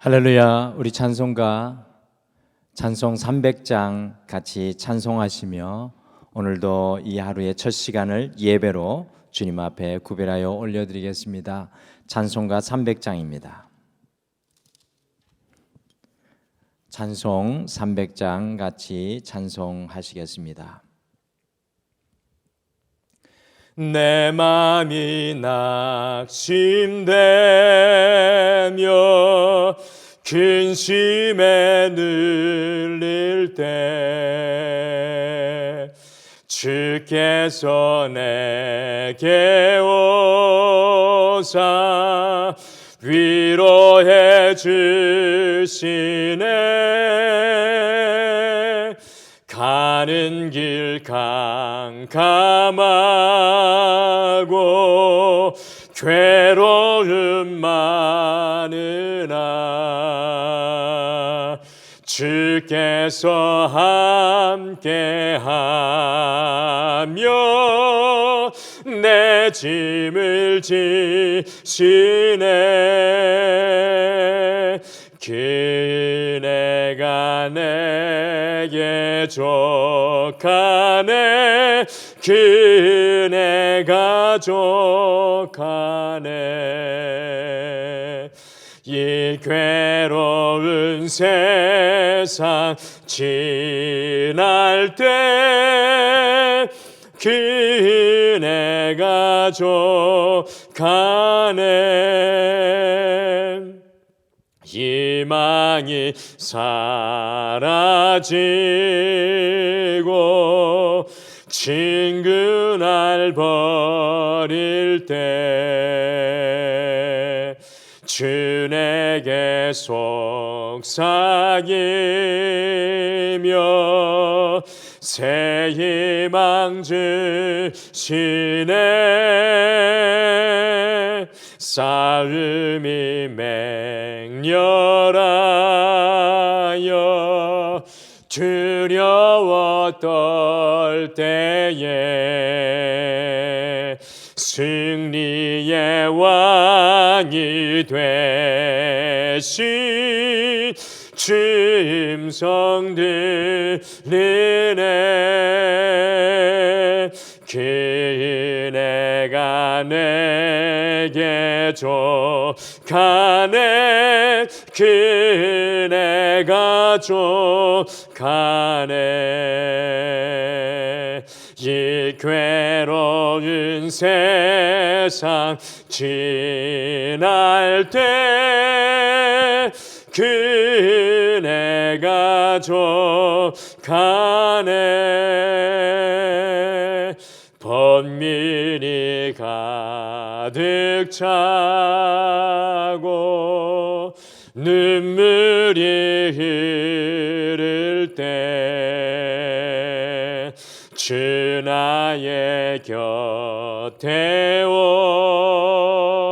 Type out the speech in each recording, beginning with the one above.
할렐루야. 우리 찬송가 찬송 300장 같이 찬송하시며 오늘도 이 하루의 첫 시간을 예배로 주님 앞에 구별하여 올려드리겠습니다. 찬송가 300장입니다. 찬송 300장 같이 찬송하시겠습니다. 내 맘이 낙심되며 근심에 눌릴 때 주께서 내게 오사 위로해 주시네. 가는 길 캄캄하고 괴로움 많으나 주께서 함께하며 내 짐을 지시네. 그네가 내게 족하네. 그네가 족하네. 이 괴로운 세상 지날 때 그네가 족하네. 희망이 사라지고 친구 날 버릴 때 주 내게 속삭이며 새 희망 주시네. 싸움이 맹렬하여 두려워 떨 때에 승리의 왕이 되신 주 음성 들리네. 그네가 내게 족하네. 그네가 족하네. 이 괴로운 세상 지날 때 그네가 족하네. 번민이 가득 차고 눈물이 흐를 때 주 나의 곁에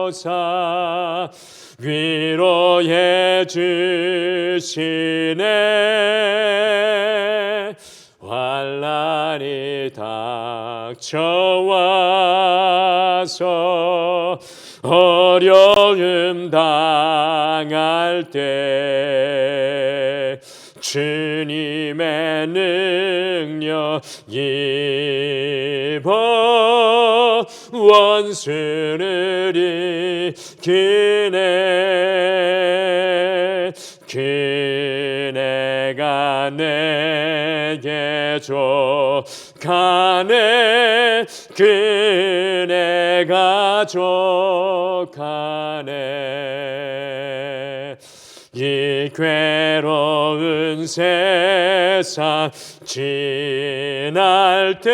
오사 위로해 주시네. 환난이 닥쳐와서 어려움 당할 때 주님의 능력 입어 원수를 이기네. 그네가 내게 족하네. 그네가 족하네. 이 괴로운 세상 지날 때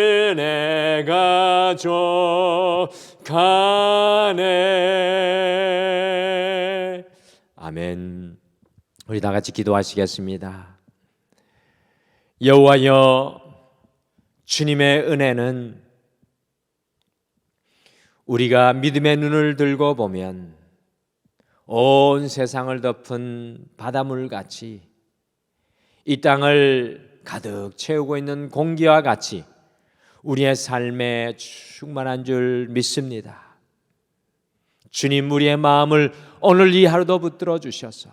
그네가 족하네. 아멘. 우리 다 같이 기도하시겠습니다. 여호와여, 주님의 은혜는 우리가 믿음의 눈을 들고 보면 온 세상을 덮은 바닷물같이 이 땅을 가득 채우고 있는 공기와 같이 우리의 삶에 충만한 줄 믿습니다. 주님, 우리의 마음을 오늘 이 하루도 붙들어 주셔서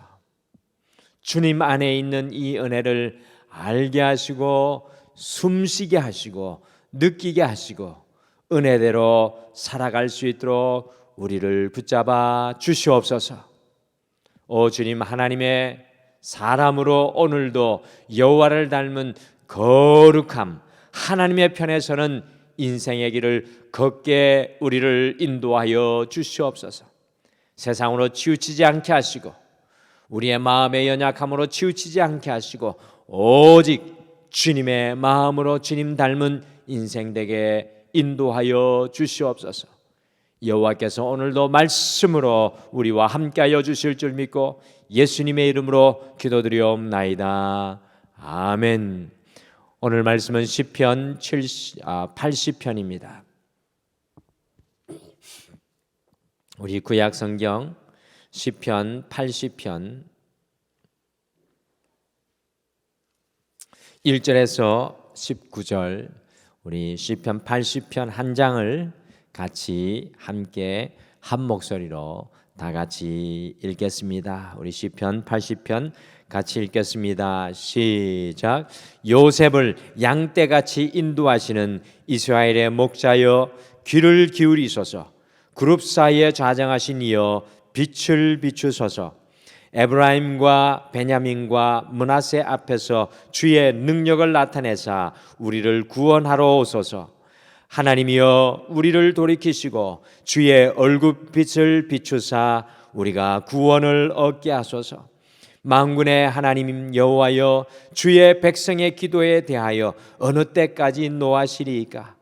주님 안에 있는 이 은혜를 알게 하시고 숨쉬게 하시고 느끼게 하시고 은혜대로 살아갈 수 있도록 우리를 붙잡아 주시옵소서. 오 주님, 하나님의 사람으로 오늘도 여호와를 닮은 거룩함, 하나님의 편에 서는 인생의 길을 걷게 우리를 인도하여 주시옵소서. 세상으로 치우치지 않게 하시고 우리의 마음의 연약함으로 치우치지 않게 하시고 오직 주님의 마음으로 주님 닮은 인생 되게 인도하여 주시옵소서. 여호와께서 오늘도 말씀으로 우리와 함께하여 주실 줄 믿고 예수님의 이름으로 기도드리옵나이다. 아멘. 오늘 말씀은 시편 80편입니다. 우리 구약 성경 시편 80편 1절에서 19절 우리 시편 80편 한 장을 같이 함께 한 목소리로 다 같이 읽겠습니다. 우리 시편 80편 같이 읽겠습니다. 시작. 요셉을 양떼같이 인도하시는 이스라엘의 목자여 귀를 기울이소서. 그룹 사이에 좌정하신 이여 빛을 비추소서. 에브라임과 베냐민과 므낫세 앞에서 주의 능력을 나타내사 우리를 구원하러 오소서. 하나님이여 우리를 돌이키시고 주의 얼굴빛을 비추사 우리가 구원을 얻게 하소서. 만군의 하나님 여호와여 주의 백성의 기도에 대하여 어느 때까지 노하시리이까?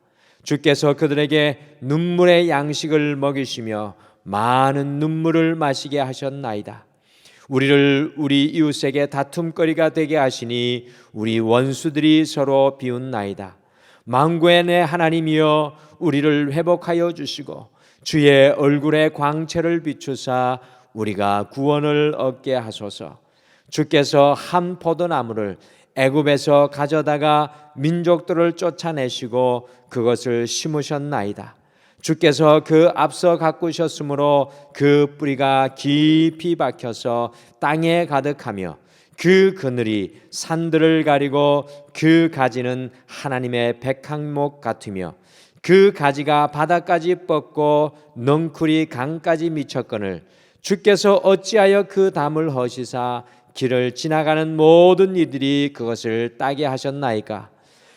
주께서 그들에게 눈물의 양식을 먹이시며 많은 눈물을 마시게 하셨나이다. 우리를 우리 이웃에게 다툼거리가 되게 하시니 우리 원수들이 서로 비웃나이다. 만군의 내 하나님이여 우리를 회복하여 주시고 주의 얼굴의 광채를 비추사 우리가 구원을 얻게 하소서. 주께서 한 포도나무를 애굽에서 가져다가 민족들을 쫓아내시고 그것을 심으셨나이다. 주께서 그 앞서 가꾸셨으므로 그 뿌리가 깊이 박혀서 땅에 가득하며 그 그늘이 산들을 가리고 그 가지는 하나님의 백향목 같으며 그 가지가 바다까지 뻗고 넝쿨이 강까지 미쳤거늘 주께서 어찌하여 그 담을 허시사 길을 지나가는 모든 이들이 그것을 따게 하셨나이까?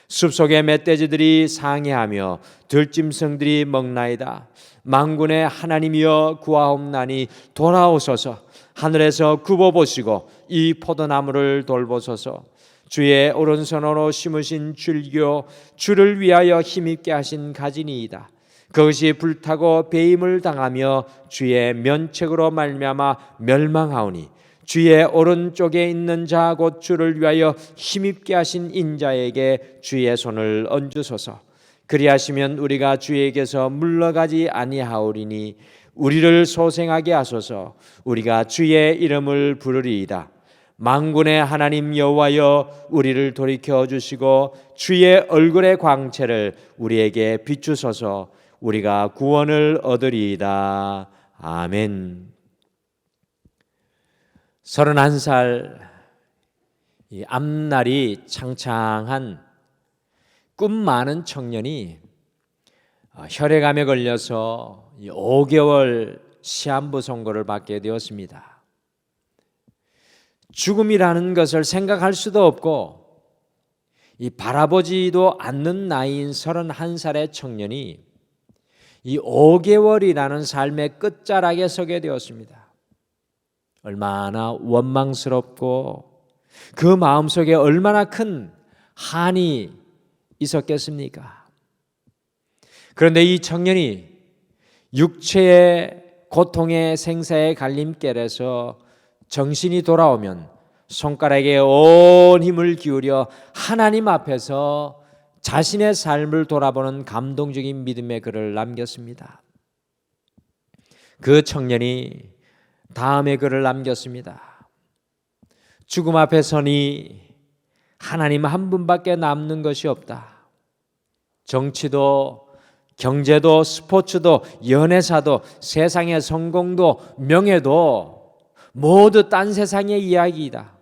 숲속의 멧돼지들이 상해하며 들짐승들이 먹나이다. 만군의 하나님이여 구하옵나니 돌아오소서. 하늘에서 굽어보시고 이 포도나무를 돌보소서. 주의 오른손으로 심으신 줄기요 주를 위하여 힘있게 하신 가지니이다. 그것이 불타고 배임을 당하며 주의 면책으로 말미암아 멸망하오니 주의 오른쪽에 있는 자 곧 주를 위하여 힘있게 하신 인자에게 주의 손을 얹으소서. 그리하시면 우리가 주에게서 물러가지 아니하오리니 우리를 소생하게 하소서. 우리가 주의 이름을 부르리이다. 만군의 하나님 여호와여 우리를 돌이켜 주시고 주의 얼굴의 광채를 우리에게 비추소서. 우리가 구원을 얻으리이다. 아멘. 31살 이 앞날이 창창한 꿈 많은 청년이 혈액암에 걸려서 5개월 시한부 선고를 받게 되었습니다. 죽음이라는 것을 생각할 수도 없고 이 바라보지도 않는 나이인 31살의 청년이 이 5개월이라는 삶의 끝자락에 서게 되었습니다. 얼마나 원망스럽고 그 마음속에 얼마나 큰 한이 있었겠습니까? 그런데 이 청년이 육체의 고통의 생사의 갈림길에서 정신이 돌아오면 손가락에 온 힘을 기울여 하나님 앞에서 자신의 삶을 돌아보는 감동적인 믿음의 글을 남겼습니다. 그 청년이 다음의 글을 남겼습니다. 죽음 앞에 서니 하나님 한 분밖에 남는 것이 없다. 정치도 경제도 스포츠도 연애사도 세상의 성공도 명예도 모두 딴 세상의 이야기이다.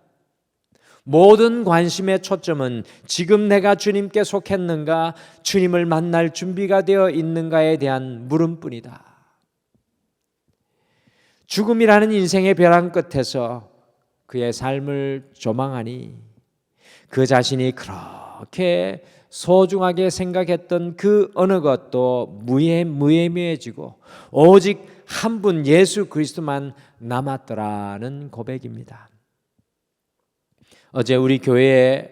모든 관심의 초점은 지금 내가 주님께 속했는가, 주님을 만날 준비가 되어 있는가에 대한 물음뿐이다. 죽음이라는 인생의 벼랑 끝에서 그의 삶을 조망하니 그 자신이 그렇게 소중하게 생각했던 그 어느 것도 무의미해지고 오직 한 분 예수 그리스도만 남았더라는 고백입니다. 어제 우리 교회에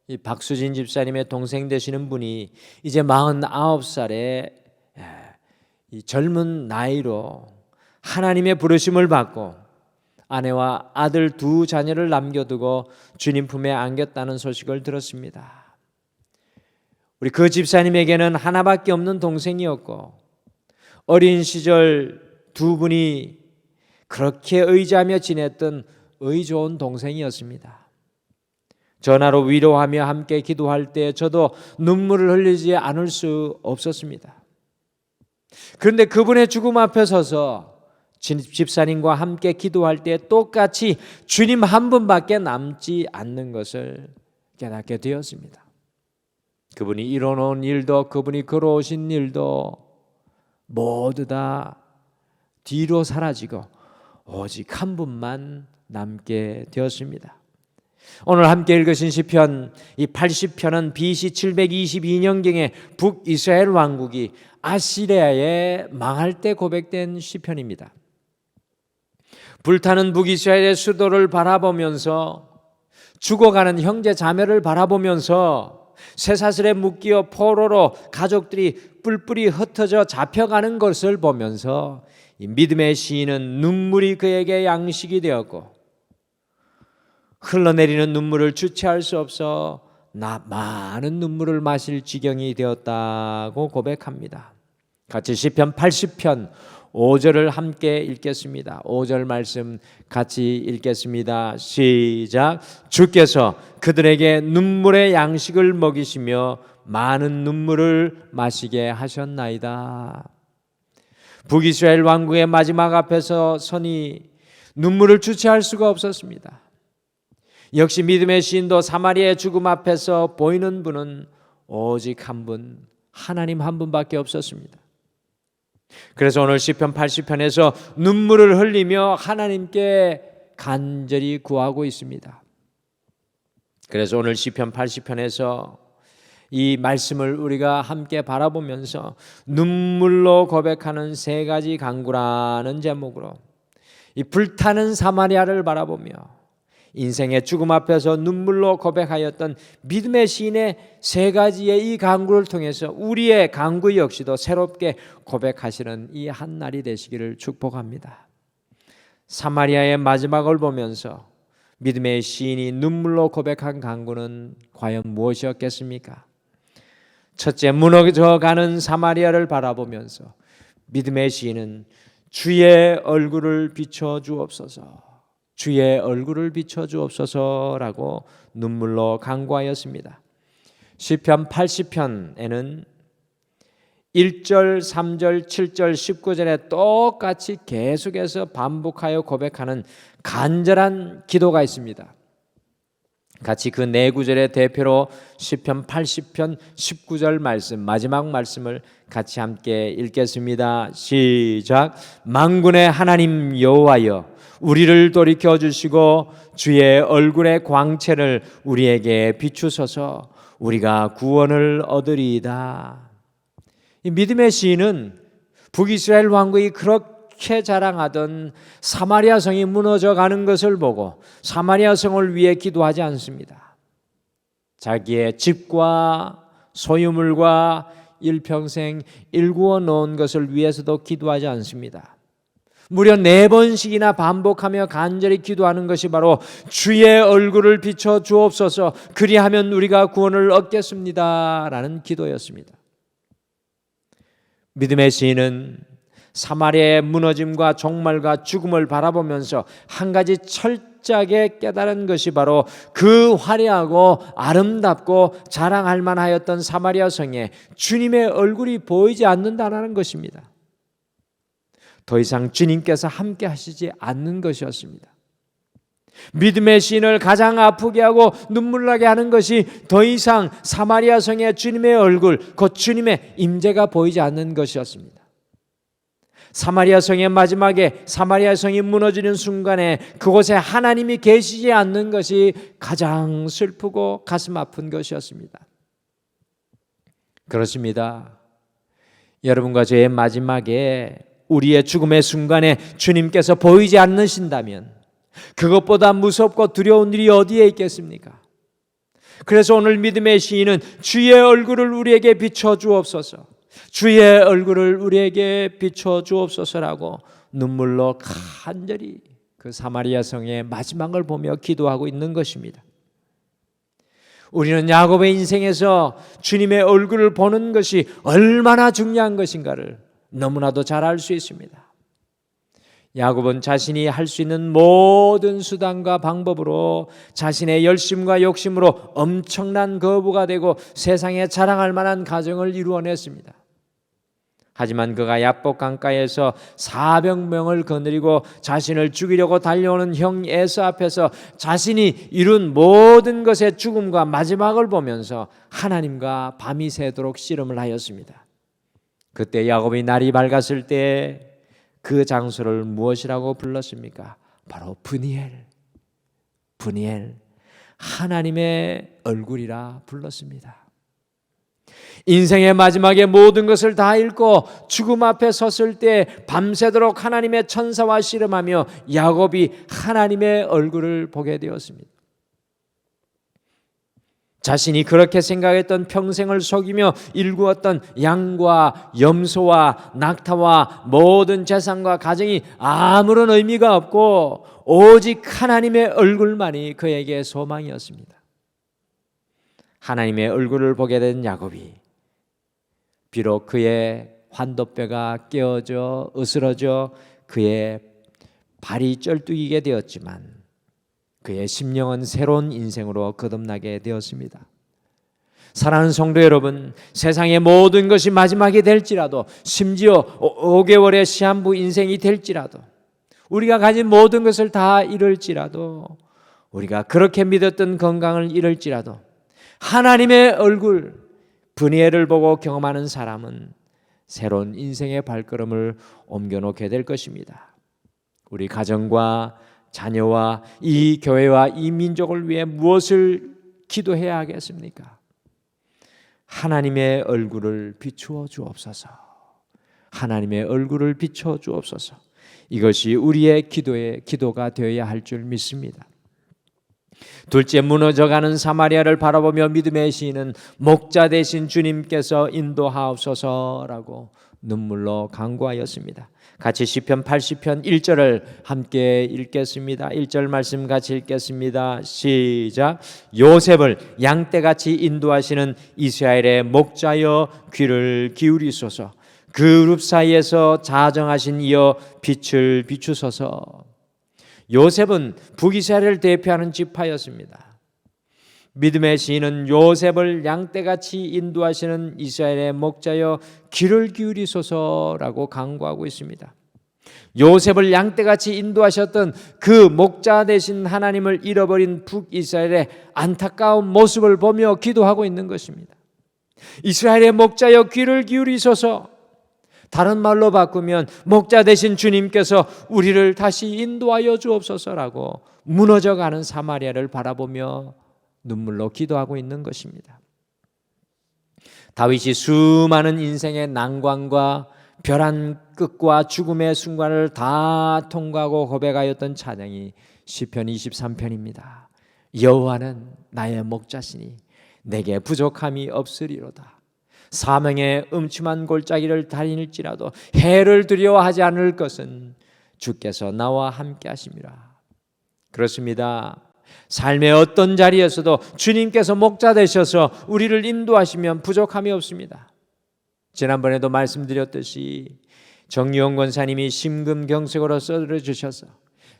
이 박수진 집사님의 동생 되시는 분이 이제 49살의 이 젊은 나이로 하나님의 부르심을 받고 아내와 아들 2자녀를 남겨두고 주님 품에 안겼다는 소식을 들었습니다. 우리 그 집사님에게는 하나밖에 없는 동생이었고 어린 시절 2분이 그렇게 의지하며 지냈던 의 좋은 동생이었습니다. 전화로 위로하며 함께 기도할 때 저도 눈물을 흘리지 않을 수 없었습니다. 그런데 그분의 죽음 앞에 서서 집사님과 함께 기도할 때 똑같이 주님 한 분밖에 남지 않는 것을 깨닫게 되었습니다. 그분이 이뤄놓은 일도 그분이 걸어오신 일도 모두 다 뒤로 사라지고 오직 한 분만 남게 되었습니다. 오늘 함께 읽으신 시편 이 80편은 BC 722년경에 북이스라엘 왕국이 아시리아에 망할 때 고백된 시편입니다. 불타는 북이스라엘의 수도를 바라보면서 죽어가는 형제 자매를 바라보면서 쇠사슬에 묶여 포로로 가족들이 뿔뿔이 흩어져 잡혀가는 것을 보면서 이 믿음의 시인은 눈물이 그에게 양식이 되었고 흘러내리는 눈물을 주체할 수 없어 많은 눈물을 마실 지경이 되었다고 고백합니다. 같이 시편 80편 5절을 함께 읽겠습니다. 5절 말씀 같이 읽겠습니다. 시작. 주께서 그들에게 눈물의 양식을 먹이시며 많은 눈물을 마시게 하셨나이다. 북이스라엘 왕국의 마지막 앞에서 서니 눈물을 주체할 수가 없었습니다. 역시 믿음의 시인도 사마리아의 죽음 앞에서 보이는 분은 오직 한 분, 하나님 한 분밖에 없었습니다. 그래서 오늘 시편 80편에서 눈물을 흘리며 하나님께 간절히 구하고 있습니다. 그래서 오늘 시편 80편에서 이 말씀을 우리가 함께 바라보면서 눈물로 고백하는 3가지 간구라는 제목으로 이 불타는 사마리아를 바라보며 인생의 죽음 앞에서 눈물로 고백하였던 믿음의 시인의 3가지의 이 간구를 통해서 우리의 간구 역시도 새롭게 고백하시는 이 한 날이 되시기를 축복합니다. 사마리아의 마지막을 보면서 믿음의 시인이 눈물로 고백한 간구는 과연 무엇이었겠습니까? 첫째, 무너져가는 사마리아를 바라보면서 믿음의 시인은 주의 얼굴을 비춰주옵소서, 주의 얼굴을 비춰주옵소서라고 눈물로 간구하였습니다. 시편 80편에는 1절, 3절, 7절, 19절에 똑같이 계속해서 반복하여 고백하는 간절한 기도가 있습니다. 같이 그 4구절의 대표로 시편 80편 19절 말씀, 마지막 말씀을 같이 함께 읽겠습니다. 시작. 만군의 하나님 여호와여, 우리를 돌이켜 주시고 주의 얼굴의 광채를 우리에게 비추소서. 우리가 구원을 얻으리이다. 이 믿음의 시인은 북이스라엘 왕국이 그렇게 자랑하던 사마리아 성이 무너져 가는 것을 보고 사마리아 성을 위해 기도하지 않습니다. 자기의 집과 소유물과 일평생 일구어 놓은 것을 위해서도 기도하지 않습니다. 무려 4번씩이나 반복하며 간절히 기도하는 것이 바로 주의 얼굴을 비춰 주옵소서, 그리하면 우리가 구원을 얻겠습니다 라는 기도였습니다. 믿음의 시인은 사마리아의 무너짐과 종말과 죽음을 바라보면서 한 가지 철저하게 깨달은 것이 바로 그 화려하고 아름답고 자랑할 만하였던 사마리아 성에 주님의 얼굴이 보이지 않는다는 것입니다. 더 이상 주님께서 함께 하시지 않는 것이었습니다. 믿음의 시인을 가장 아프게 하고 눈물나게 하는 것이 더 이상 사마리아 성에 주님의 얼굴, 곧 주님의 임재가 보이지 않는 것이었습니다. 사마리아 성의 마지막에 사마리아 성이 무너지는 순간에 그곳에 하나님이 계시지 않는 것이 가장 슬프고 가슴 아픈 것이었습니다. 그렇습니다. 여러분과 저의 마지막에 우리의 죽음의 순간에 주님께서 보이지 않으신다면 그것보다 무섭고 두려운 일이 어디에 있겠습니까? 그래서 오늘 믿음의 시인은 주의 얼굴을 우리에게 비춰 주옵소서, 주의 얼굴을 우리에게 비춰 주옵소서라고 눈물로 간절히 그 사마리아 성의 마지막을 보며 기도하고 있는 것입니다. 우리는 야곱의 인생에서 주님의 얼굴을 보는 것이 얼마나 중요한 것인가를 너무나도 잘 알 수 있습니다. 야곱은 자신이 할 수 있는 모든 수단과 방법으로 자신의 열심과 욕심으로 엄청난 거부가 되고 세상에 자랑할 만한 가정을 이루어냈습니다. 하지만 그가 야복 강가에서 400명을 거느리고 자신을 죽이려고 달려오는 형 에서 앞에서 자신이 이룬 모든 것의 죽음과 마지막을 보면서 하나님과 밤이 새도록 씨름을 하였습니다. 그때 야곱이 날이 밝았을 때 그 장소를 무엇이라고 불렀습니까? 바로 브니엘, 하나님의 얼굴이라 불렀습니다. 인생의 마지막에 모든 것을 다 잃고 죽음 앞에 섰을 때 밤새도록 하나님의 천사와 씨름하며 야곱이 하나님의 얼굴을 보게 되었습니다. 자신이 그렇게 생각했던 평생을 속이며 일구었던 양과 염소와 낙타와 모든 재산과 가정이 아무런 의미가 없고 오직 하나님의 얼굴만이 그에게 소망이었습니다. 하나님의 얼굴을 보게 된 야곱이 비록 그의 환도뼈가 깨어져 으스러져 그의 발이 쩔뚝이게 되었지만 그의 심령은 새로운 인생으로 거듭나게 되었습니다. 사랑하는 성도 여러분, 세상의 모든 것이 마지막이 될지라도, 심지어 5개월의 시한부 인생이 될지라도, 우리가 가진 모든 것을 다 잃을지라도, 우리가 그렇게 믿었던 건강을 잃을지라도 하나님의 얼굴 브니엘을 보고 경험하는 사람은 새로운 인생의 발걸음을 옮겨놓게 될 것입니다. 우리 가정과 자녀와 이 교회와 이 민족을 위해 무엇을 기도해야 하겠습니까? 하나님의 얼굴을 비추어 주옵소서. 하나님의 얼굴을 비춰 주옵소서. 이것이 우리의 기도가 되어야 할 줄 믿습니다. 둘째, 무너져가는 사마리아를 바라보며 믿음의 시인은 목자 되신 주님께서 인도하옵소서라고 눈물로 간구하였습니다. 같이 시편 80편 1절을 함께 읽겠습니다. 1절 말씀 같이 읽겠습니다. 시작. 요셉을 양떼같이 인도하시는 이스라엘의 목자여 귀를 기울이소서. 그룹 사이에서 자정하신 이여 빛을 비추소서. 요셉은 북이스라엘을 대표하는 지파였습니다. 믿음의 시인은 요셉을 양떼같이 인도하시는 이스라엘의 목자여 귀를 기울이소서라고 간구하고 있습니다. 요셉을 양떼같이 인도하셨던 그 목자 되신 하나님을 잃어버린 북이스라엘의 안타까운 모습을 보며 기도하고 있는 것입니다. 이스라엘의 목자여 귀를 기울이소서. 다른 말로 바꾸면 목자 되신 주님께서 우리를 다시 인도하여 주옵소서라고 무너져가는 사마리아를 바라보며 눈물로 기도하고 있는 것입니다. 다윗이 수많은 인생의 난관과 벼랑 끝과 죽음의 순간을 다 통과하고 고백하였던 찬양이 시편 23편입니다. 여호와는 나의 목자시니 내게 부족함이 없으리로다. 사명의 음침한 골짜기를 다닐지라도 해를 두려워하지 않을 것은 주께서 나와 함께 하심이라. 그렇습니다. 삶의 어떤 자리에서도 주님께서 목자 되셔서 우리를 인도하시면 부족함이 없습니다. 지난번에도 말씀드렸듯이 정유영 권사님이 심금경색으로 쓰러져 주셔서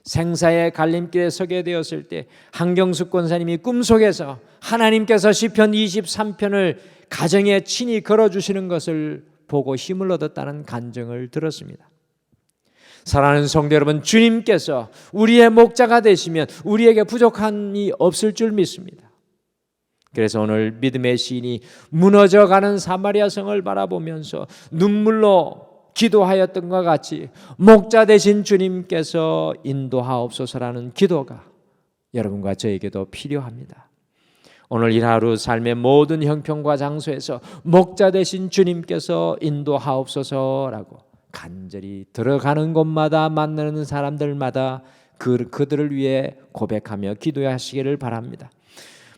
생사의 갈림길에 서게 되었을 때 한경숙 권사님이 꿈속에서 하나님께서 시편 23편을 가정에 친히 걸어주시는 것을 보고 힘을 얻었다는 간증을 들었습니다. 사랑하는 성도 여러분, 주님께서 우리의 목자가 되시면 우리에게 부족함이 없을 줄 믿습니다. 그래서 오늘 믿음의 시인이 무너져가는 사마리아 성을 바라보면서 눈물로 기도하였던 것 같이 목자 되신 주님께서 인도하옵소서라는 기도가 여러분과 저에게도 필요합니다. 오늘 이 하루 삶의 모든 형편과 장소에서 목자 되신 주님께서 인도하옵소서라고 간절히 들어가는 곳마다 만나는 사람들마다 그들을 위해 고백하며 기도하시기를 바랍니다.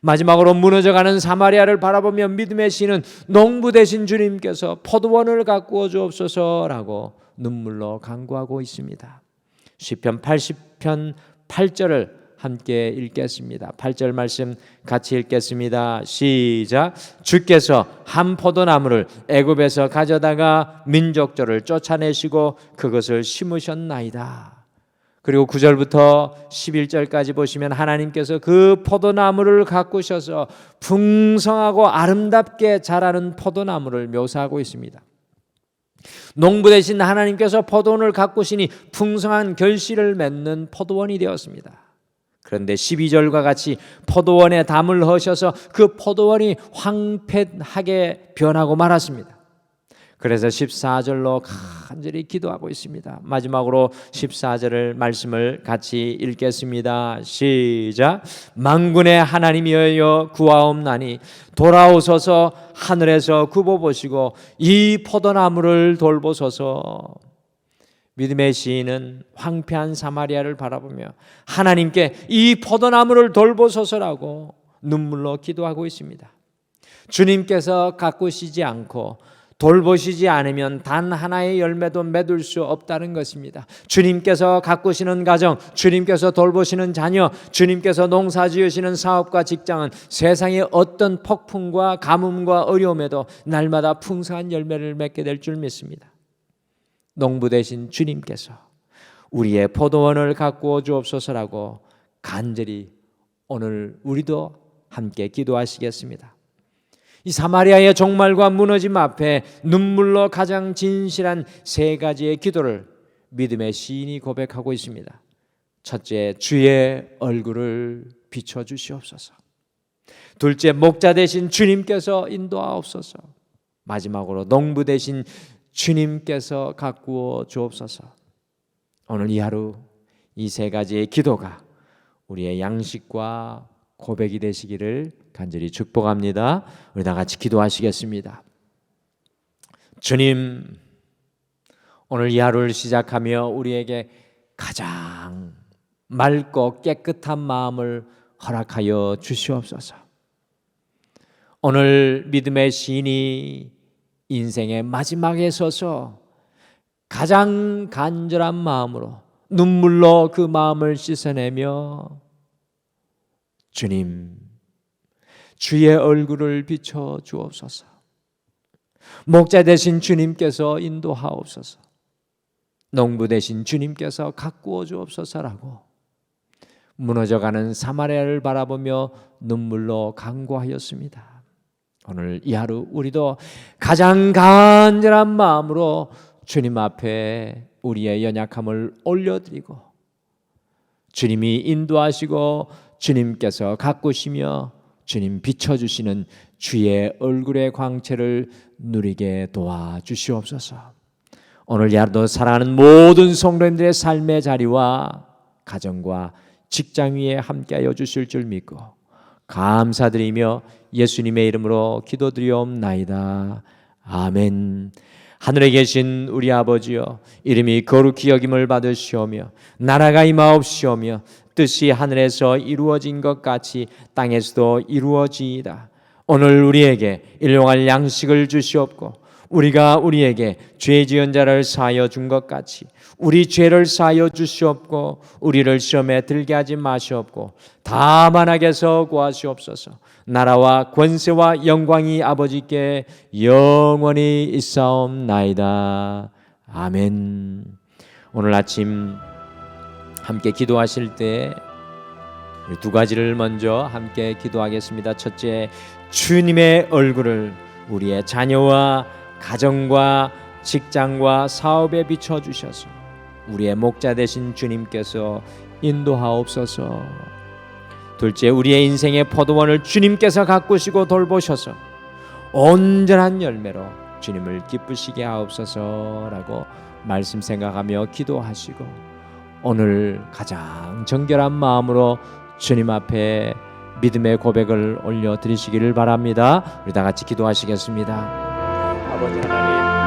마지막으로 무너져가는 사마리아를 바라보며 믿음의 시는 농부 되신 주님께서 포도원을 가꾸어 주옵소서라고 눈물로 간구하고 있습니다. 시편 80편 8절을 함께 읽겠습니다. 8절 말씀 같이 읽겠습니다. 시작. 주께서 한 포도나무를 애굽에서 가져다가 민족들을 쫓아내시고 그것을 심으셨나이다. 그리고 9절부터 11절까지 보시면 하나님께서 그 포도나무를 가꾸셔서 풍성하고 아름답게 자라는 포도나무를 묘사하고 있습니다. 농부 되신 하나님께서 포도원을 가꾸시니 풍성한 결실을 맺는 포도원이 되었습니다. 그런데 12절과 같이 포도원에 담을 허셔서 그 포도원이 황폐하게 변하고 말았습니다. 그래서 14절로 간절히 기도하고 있습니다. 마지막으로 14절을 말씀을 같이 읽겠습니다. 시작. 만군의 하나님이여 구하옵나니 돌아오소서 하늘에서 굽어보시고 이 포도나무를 돌보소서. 믿음의 시인은 황폐한 사마리아를 바라보며 하나님께 이 포도나무를 돌보소서라고 눈물로 기도하고 있습니다. 주님께서 가꾸시지 않고 돌보시지 않으면 단 하나의 열매도 맺을 수 없다는 것입니다. 주님께서 가꾸시는 가정, 주님께서 돌보시는 자녀, 주님께서 농사 지으시는 사업과 직장은 세상의 어떤 폭풍과 가뭄과 어려움에도 날마다 풍성한 열매를 맺게 될 줄 믿습니다. 농부 되신 주님께서 우리의 포도원을 가꾸어 주옵소서라고 간절히 오늘 우리도 함께 기도하시겠습니다. 이 사마리아의 종말과 무너짐 앞에 눈물로 가장 진실한 세 가지의 기도를 믿음의 시인이 고백하고 있습니다. 첫째, 주의 얼굴을 비춰주시옵소서. 둘째, 목자 되신 주님께서 인도하옵소서. 마지막으로 농부 되신 주님께서 가꾸어 주옵소서. 오늘 이 하루 이 세 가지의 기도가 우리의 양식과 고백이 되시기를 간절히 축복합니다. 우리 다 같이 기도하시겠습니다. 주님, 오늘 이 하루를 시작하며 우리에게 가장 맑고 깨끗한 마음을 허락하여 주시옵소서. 오늘 믿음의 시인이 인생의 마지막에 서서 가장 간절한 마음으로 눈물로 그 마음을 씻어내며 주님, 주의 얼굴을 비춰 주옵소서. 목자 되신 주님께서 인도하옵소서. 농부 되신 주님께서 가꾸어 주옵소서라고 무너져가는 사마리아를 바라보며 눈물로 간구하였습니다. 오늘 이 하루 우리도 가장 간절한 마음으로 주님 앞에 우리의 연약함을 올려드리고 주님이 인도하시고 주님께서 가꾸시며 주님 비춰주시는 주의 얼굴의 광채를 누리게 도와주시옵소서. 오늘 이 하루도 사랑하는 모든 성도님들의 삶의 자리와 가정과 직장 위에 함께하여 주실 줄 믿고 감사드리며 예수님의 이름으로 기도드리옵나이다. 아멘. 하늘에 계신 우리 아버지여, 이름이 거룩히 여김을 받으시오며 나라가 임하옵시오며 뜻이 하늘에서 이루어진 것 같이 땅에서도 이루어지이다. 오늘 우리에게 일용할 양식을 주시옵고 우리가 우리에게 죄 지은 자를 사하여 준 것 같이 우리 죄를 사하여 주시옵고 우리를 시험에 들게 하지 마시옵고 다만 악에서 구하시옵소서. 나라와 권세와 영광이 아버지께 영원히 있사옵나이다. 아멘. 오늘 아침 함께 기도하실 때 두 가지를 먼저 함께 기도하겠습니다. 첫째, 주님의 얼굴을 우리의 자녀와 가정과 직장과 사업에 비춰주셔서 우리의 목자 되신 주님께서 인도하옵소서. 둘째, 우리의 인생의 포도원을 주님께서 가꾸시고 돌보셔서 온전한 열매로 주님을 기쁘시게 하옵소서라고 말씀 생각하며 기도하시고 오늘 가장 정결한 마음으로 주님 앞에 믿음의 고백을 올려드리시기를 바랍니다. 우리 다 같이 기도하시겠습니다. 아버지 하나님,